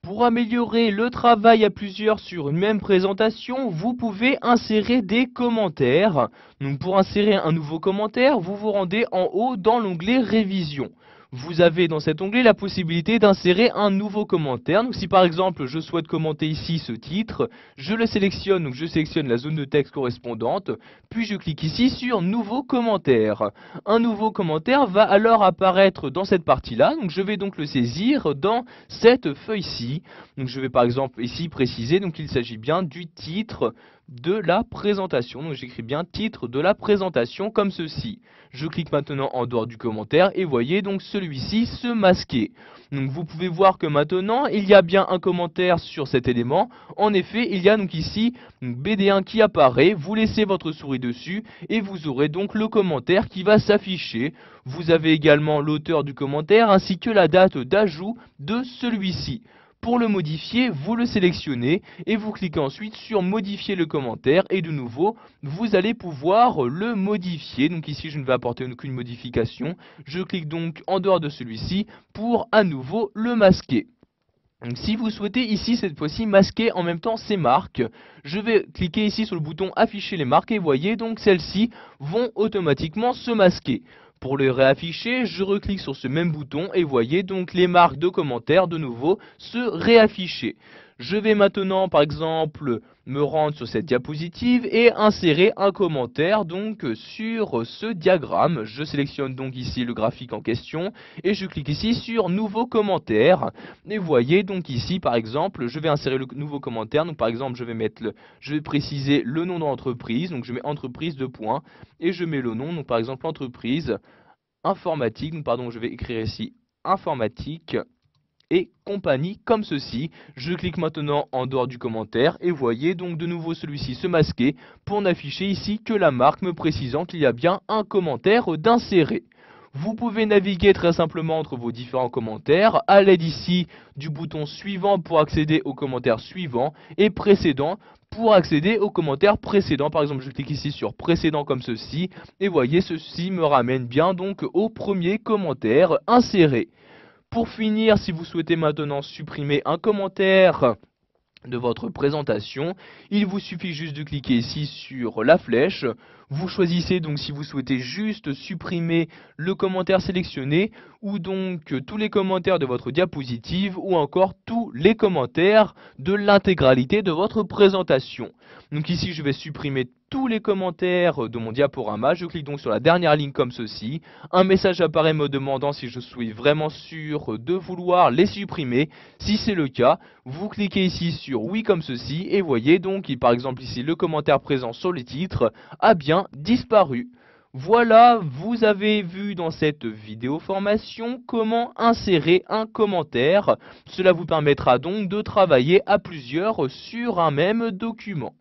Pour améliorer le travail à plusieurs sur une même présentation, vous pouvez insérer des commentaires. Donc pour insérer un nouveau commentaire, vous vous rendez en haut dans l'onglet Révision. Vous avez dans cet onglet la possibilité d'insérer un nouveau commentaire. Donc si par exemple je souhaite commenter ici ce titre, je le sélectionne, donc je sélectionne la zone de texte correspondante, puis je clique ici sur Nouveau commentaire. Un nouveau commentaire va alors apparaître dans cette partie-là, donc je vais donc le saisir dans cette feuille-ci. Donc je vais par exemple ici préciser qu'il s'agit bien du titre de la présentation. Donc j'écris bien titre de la présentation comme ceci. Je clique maintenant en dehors du commentaire et voyez donc celui-ci se masquer. Donc vous pouvez voir que maintenant il y a bien un commentaire sur cet élément. En effet, il y a donc ici BD1 qui apparaît. Vous laissez votre souris dessus et vous aurez donc le commentaire qui va s'afficher. Vous avez également l'auteur du commentaire ainsi que la date d'ajout de celui-ci. Pour le modifier, vous le sélectionnez et vous cliquez ensuite sur modifier le commentaire et de nouveau, vous allez pouvoir le modifier. Donc ici, je ne vais apporter aucune modification. Je clique donc en dehors de celui-ci pour à nouveau le masquer. Donc, si vous souhaitez ici cette fois-ci masquer en même temps ces marques, je vais cliquer ici sur le bouton afficher les marques et voyez donc celles-ci vont automatiquement se masquer. Pour les réafficher, je reclique sur ce même bouton et voyez donc les marques de commentaires de nouveau se réafficher. Je vais maintenant par exemple me rendre sur cette diapositive et insérer un commentaire donc sur ce diagramme. Je sélectionne donc ici le graphique en question et je clique ici sur nouveau commentaire. Et voyez donc ici par exemple, je vais insérer le nouveau commentaire. Donc par exemple, je vais préciser le nom de l'entreprise. Donc je mets entreprise de points et je mets le nom. Donc par exemple entreprise informatique. Donc pardon, je vais écrire ici informatique et compagnie comme ceci. Je clique maintenant en dehors du commentaire et voyez donc de nouveau celui-ci se masquer pour n'afficher ici que la marque me précisant qu'il y a bien un commentaire d'insérer. Vous pouvez naviguer très simplement entre vos différents commentaires à l'aide ici du bouton suivant pour accéder au commentaire suivant et précédent pour accéder au commentaire précédent. Par exemple, je clique ici sur précédent comme ceci et voyez ceci me ramène bien donc au premier commentaire inséré. Pour finir, si vous souhaitez maintenant supprimer un commentaire de votre présentation, il vous suffit juste de cliquer ici sur la flèche. Vous choisissez donc si vous souhaitez juste supprimer le commentaire sélectionné ou donc tous les commentaires de votre diapositive ou encore tous les commentaires de l'intégralité de votre présentation. Donc ici je vais supprimer tous les commentaires de mon diaporama. Je clique donc sur la dernière ligne comme ceci. Un message apparaît me demandant si je suis vraiment sûr de vouloir les supprimer. Si c'est le cas, vous cliquez ici sur oui comme ceci et voyez donc par exemple ici le commentaire présent sur le titre a bien disparu. Voilà, vous avez vu dans cette vidéo formation comment insérer un commentaire. Cela vous permettra donc de travailler à plusieurs sur un même document.